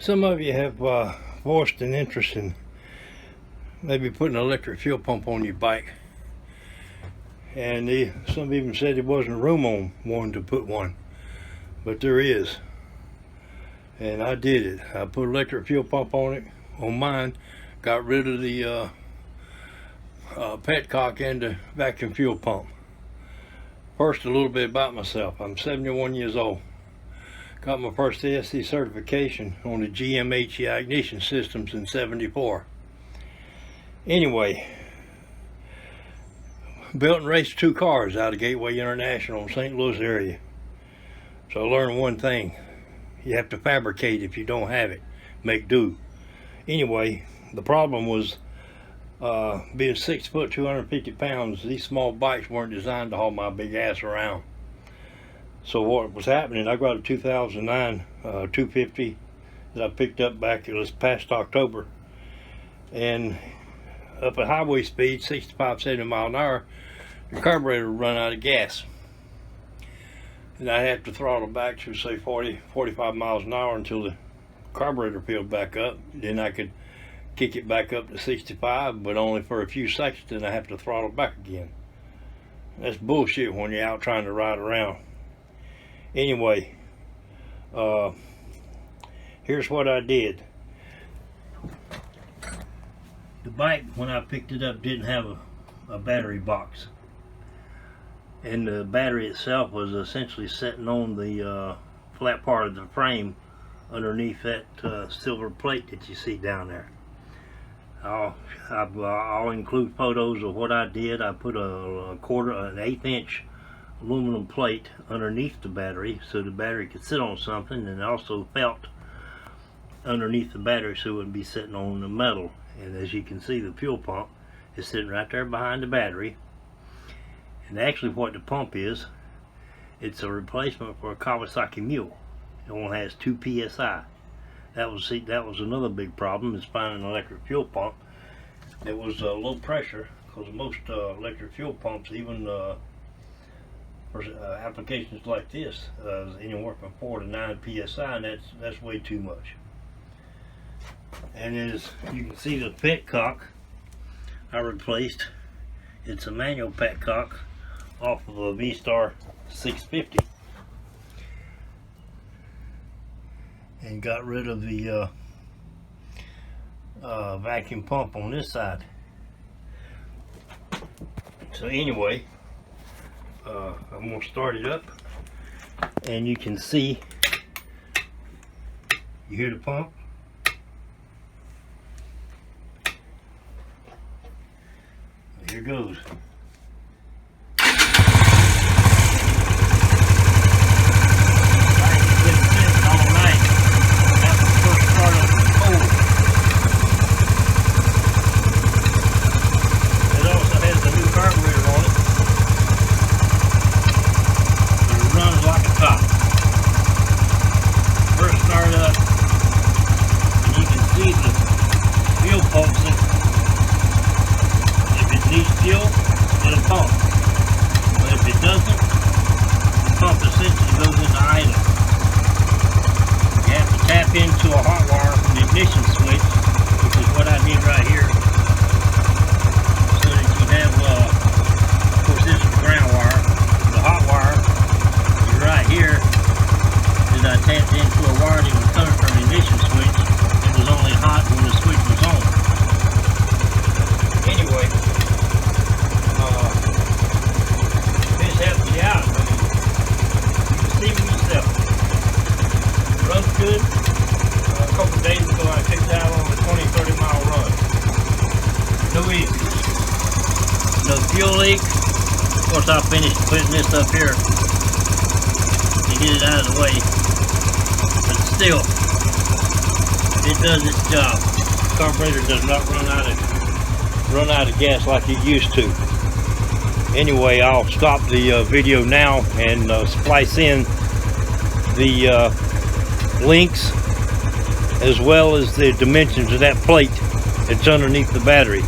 Some of you have voiced an interest in maybe putting an electric fuel pump on your bike, and some even said there wasn't room on one to put one, but there is, and I did it. I put an electric fuel pump on it, on mine, got rid of the petcock and the vacuum fuel pump. First, a little bit about myself. I'm 71 years old. Got my first ASC certification on the GMHE ignition systems in '74. Anyway, built and raced 2 cars out of Gateway International in St. Louis area. So I learned one thing: you have to fabricate if you don't have it, make do. Anyway, the problem was being 6 foot, 250 pounds, these small bikes weren't designed to haul my big ass around. So what was happening, I got a 2009 250 that I picked up back this past October, and up at highway speed, 65, 70 miles an hour, the carburetor would run out of gas. And I'd have to throttle back to say 40, 45 miles an hour until the carburetor filled back up. Then I could kick it back up to 65, but only for a few seconds, then I have to throttle back again. That's bullshit when you're out trying to ride around. Anyway, here's what I did. The bike, when I picked it up, didn't have a battery box, and the battery itself was essentially sitting on the flat part of the frame underneath that silver plate that you see down there. I'll include photos of what I did. I put an 1/8 inch aluminum plate underneath the battery so the battery could sit on something, and also felt underneath the battery so it wouldn't be sitting on the metal. And as you can see, the fuel pump is sitting right there behind the battery. And actually what the pump is, it's a replacement for a Kawasaki Mule. It only has 2 psi. That was another big problem, is finding an electric fuel pump. It was low pressure, because most electric fuel pumps, even for applications like this, anywhere from 4 to 9 psi, and that's way too much. And as you can see, the petcock I replaced, it's a manual petcock off of a V-Star 650, and got rid of the vacuum pump on this side. So anyway, I'm going to start it up, and you can see, you hear the pump? Here goes. Fuel, it'll pump. But if it doesn't, the pump essentially goes into idle. You have to tap into a hot wire from the ignition switch, which is what I did right here, so that you have, of course this is ground wire. The hot wire is right here, that I tapped into a wire that was coming from the ignition switch. It was only hot when the switch was on. Anyway, helps you out. I mean, you can see for yourself. It runs good. A couple of days ago I picked out on a 20-30 mile run. No issues. No fuel leak. Of course, I finished putting this up here to get it out of the way. But still, it does its job. The carburetor does not run out of gas like it used to. Anyway, I'll stop the video now and splice in the links as well as the dimensions of that plate that's underneath the battery.